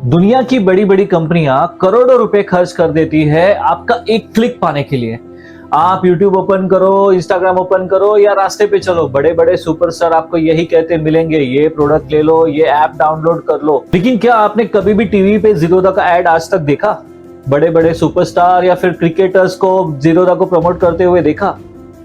दुनिया की बड़ी बड़ी कंपनियां करोड़ों रुपए खर्च कर देती है आपका एक क्लिक पाने के लिए। आप YouTube ओपन करो, Instagram ओपन करो या रास्ते पे चलो, बड़े बड़े सुपरस्टार आपको यही कहते मिलेंगे, ये प्रोडक्ट ले लो, ये ऐप डाउनलोड कर लो। लेकिन क्या आपने कभी भी टीवी पे जीरोधा का एड आज तक देखा? बड़े बड़े सुपरस्टार या फिर क्रिकेटर्स को जीरोधा को प्रमोट करते हुए देखा?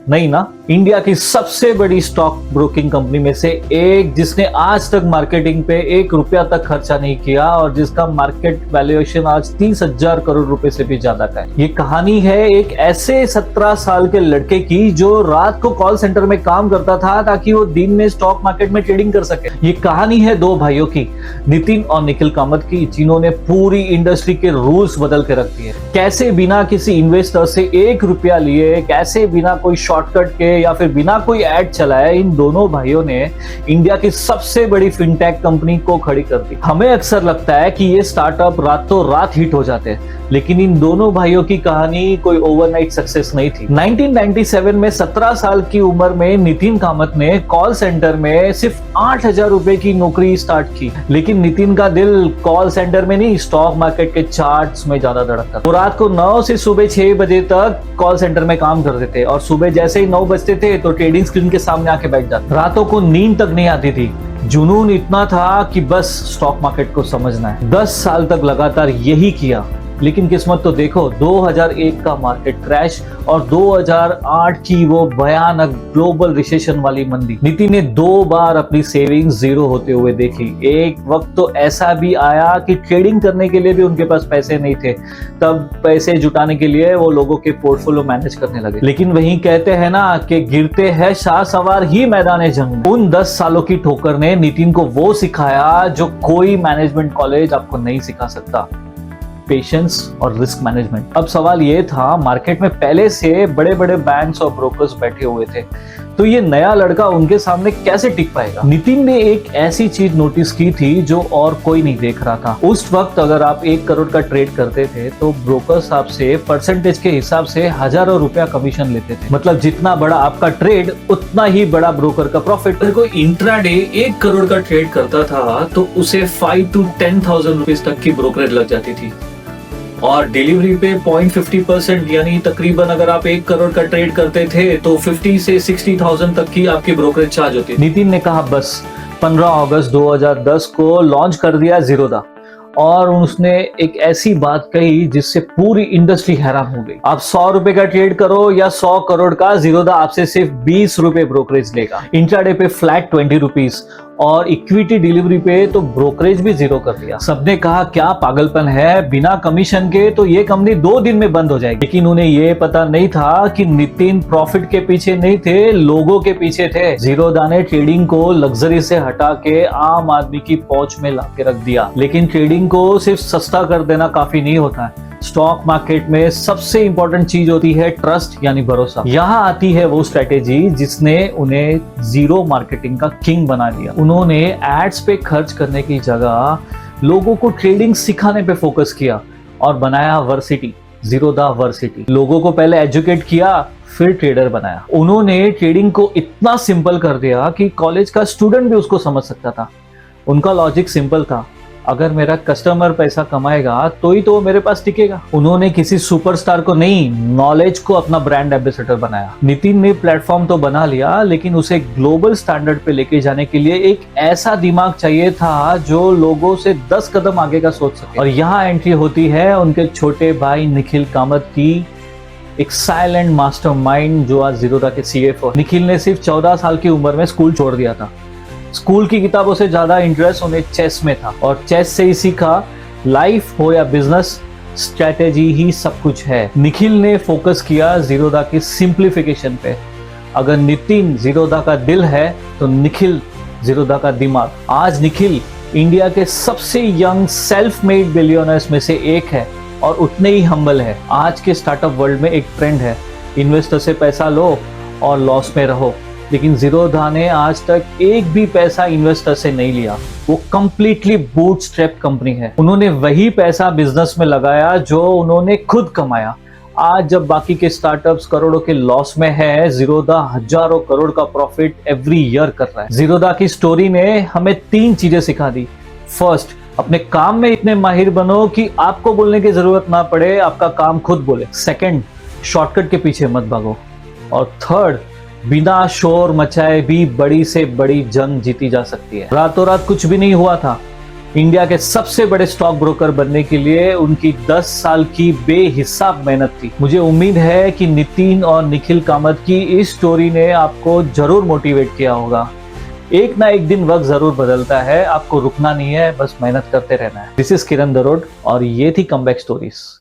नहीं ना। इंडिया की सबसे बड़ी स्टॉक ब्रोकिंग कंपनी में से एक, जिसने आज तक मार्केटिंग पे 1 रुपया तक खर्चा नहीं किया और जिसका मार्केट वैल्यूएशन आज 30,000 करोड़ रुपए से भी ज्यादा का है। ये कहानी है एक ऐसे 17 साल के लड़के की जो रात को कॉल सेंटर में काम करता था ताकि वो दिन में स्टॉक मार्केट में ट्रेडिंग कर सके। ये कहानी है 2 भाइयों की, नितिन और निखिल कामत की, जिन्होंने पूरी इंडस्ट्री के रूल्स बदल के रख दिए। कैसे बिना किसी इन्वेस्टर से 1 रुपया लिए, कैसे बिना कोई शॉर्टकट के या फिर बिना कोई ऐड चलाए, इन दोनों भाइयों ने इंडिया की सबसे बड़ी फिनटेक कंपनी को खड़ी कर दी। हमें अक्सर लगता है कि ये स्टार्टअप रातों रात हिट हो जाते हैं, लेकिन इन दोनों भाइयों की कहानी कोई ओवरनाइट सक्सेस नहीं थी। 1997 में 17 साल की उम्र में नितिन कामत ने कॉल सेंटर में सिर्फ 8,000 रुपए की नौकरी स्टार्ट की, लेकिन नितिन का दिल कॉल सेंटर में नहीं, स्टॉक मार्केट के चार्ट्स में ज्यादा धड़कता। वो रात को 9 से सुबह 6 बजे तक कॉल सेंटर में काम करते थे और सुबह जैसे ही 9 बजते थे तो ट्रेडिंग स्क्रीन के सामने आके बैठ जाते। रातों को नींद तक नहीं आती थी। जुनून इतना था कि बस स्टॉक मार्केट को समझना है। 10 साल तक लगातार यही किया, लेकिन किस्मत तो देखो, 2001 का मार्केट क्रैश और 2008 की वो भयानक ग्लोबल रिसेशन वाली मंदी। नितिन ने 2 बार अपनी सेविंग्स जीरो होते हुए देखी। एक वक्त तो ऐसा भी आया कि ट्रेडिंग करने के लिए भी उनके पास पैसे नहीं थे। तब पैसे जुटाने के लिए वो लोगों के पोर्टफोलियो मैनेज करने लगे। लेकिन वहीं कहते हैं ना कि गिरते हैं शाह सवार ही मैदान जंग में। उन 10 सालों की ठोकर ने नितिन को वो सिखाया जो कोई मैनेजमेंट कॉलेज आपको नहीं सिखा सकता, पेशेंस और रिस्क मैनेजमेंट। अब सवाल ये था, मार्केट में पहले से बड़े बड़े बैंक्स और ब्रोकर्स बैठे हुए थे, तो ये नया लड़का उनके सामने कैसे टिक पाएगा? नितिन ने एक ऐसी चीज नोटिस की थी जो और कोई नहीं देख रहा था। उस वक्त अगर आप 1 करोड़ का ट्रेड करते थे तो ब्रोकर्स आपसे परसेंटेज के हिसाब से हजारों रुपया कमीशन लेते थे। मतलब जितना बड़ा आपका ट्रेड उतना ही बड़ा ब्रोकर का प्रॉफिट। अगर कोई इंट्राडे 1 करोड़ का ट्रेड करता था तो उसे 5 to 10,000 रुपीज तक की ब्रोकरेज लग जाती थी और डिलीवरी पे 0.50% यानी तकरीबन अगर आप 1 करोड़ का ट्रेड करते थे तो 50 से 60,000 तक की आपकी ब्रोकरेज चार्ज होती। नितिन ने कहा बस 15 अगस्त 2010 को लॉन्च कर दिया जीरोधा, और उसने एक ऐसी बात कही जिससे पूरी इंडस्ट्री हैरान हो गई। आप 100 रुपए का ट्रेड करो या 100 करोड़ का, जीरोधा आपसे सिर्फ 20 रुपए ब्रोकरेज लेगा। इंट्राडे पे फ्लैट 20 रुपीज और इक्विटी डिलीवरी पे तो ब्रोकरेज भी जीरो कर दिया। सबने कहा क्या पागलपन है, बिना कमीशन के तो ये कंपनी 2 दिन में बंद हो जाएगी। लेकिन उन्हें ये पता नहीं था कि नितिन प्रॉफिट के पीछे नहीं थे, लोगों के पीछे थे। जीरोधा ने ट्रेडिंग को लग्जरी से हटा के आम आदमी की पहुंच में ला के रख दिया। लेकिन ट्रेडिंग को सिर्फ सस्ता कर देना काफी नहीं होता है। स्टॉक मार्केट में सबसे इंपॉर्टेंट चीज होती है ट्रस्ट यानी भरोसा। यहाँ आती है वो स्ट्रेटेजी जिसने उन्हें जीरो मार्केटिंग का किंग बना दिया। उन्होंने एड्स पे खर्च करने की जगह लोगों को ट्रेडिंग सिखाने पे फोकस किया और बनाया वर्सिटी, जीरोधा वर्सिटी। लोगों को पहले एजुकेट किया, फिर ट्रेडर बनाया। उन्होंने ट्रेडिंग को इतना सिंपल कर दिया कि कॉलेज का स्टूडेंट भी उसको समझ सकता था। उनका लॉजिक सिंपल था, अगर मेरा कस्टमर पैसा कमाएगा तो ही तो वो मेरे पास टिकेगा। उन्होंने किसी सुपरस्टार को नहीं, नॉलेज को अपना ब्रांड एम्बेसडर बनाया। नितिन ने प्लेटफॉर्म तो बना लिया, लेकिन उसे ग्लोबल स्टैंडर्ड पे लेके जाने के लिए एक ऐसा दिमाग चाहिए था जो लोगों से 10 कदम आगे का सोच सके। और यहाँ एंट्री होती है उनके छोटे भाई निखिल कामत की, एक साइलेंट मास्टरमाइंड जो आज जीरोधा के CFO। निखिल ने सिर्फ 14 साल की उम्र में स्कूल छोड़ दिया था। स्कूल की किताबों से ज्यादा इंटरेस्ट उन्हें चेस में था और चेस से ही सीखा, लाइफ हो या बिजनेस, स्ट्रेटेजी ही सब कुछ है। निखिल ने फोकस किया जीरोधा की सिंप्लीफिकेशन पे। अगर नितिन जीरोधा का दिल है तो निखिल जीरोधा का दिमाग। आज निखिल इंडिया के सबसे यंग सेल्फ मेड बिलियनर्स में से एक है और उतने ही हम्बल है। आज के स्टार्टअप वर्ल्ड में एक ट्रेंड है, इन्वेस्टर से पैसा लो और लॉस में रहो, लेकिन जीरोधा ने आज तक एक भी पैसा इन्वेस्टर से नहीं लिया। वो कंप्लीटली बूटस्ट्रैप कंपनी है। उन्होंने वही पैसा बिजनेस में लगाया जो उन्होंने खुद कमाया। आज जब बाकी के स्टार्टअप्स करोड़ों के लॉस में है, जीरोधा हजारों करोड़ का प्रॉफिट एवरी ईयर कर रहा है। जीरोधा की स्टोरी ने हमें 3 चीजें सिखा दी। फर्स्ट, अपने काम में इतने माहिर बनो कि आपको बोलने की जरूरत ना पड़े, आपका काम खुद बोले। सेकंड, शॉर्टकट के पीछे मत भागो। और थर्ड, बिना शोर मचाए भी बड़ी से बड़ी जंग जीती जा सकती है। रातों रात कुछ भी नहीं हुआ था। इंडिया के सबसे बड़े स्टॉक ब्रोकर बनने के लिए उनकी 10 साल की बेहिसाब मेहनत थी। मुझे उम्मीद है कि नितिन और निखिल कामत की इस स्टोरी ने आपको जरूर मोटिवेट किया होगा। एक ना एक दिन वक्त जरूर बदलता है, आपको रुकना नहीं है, बस मेहनत करते रहना है। दिस इज किरण दरोड और ये थी कमबैक स्टोरीज।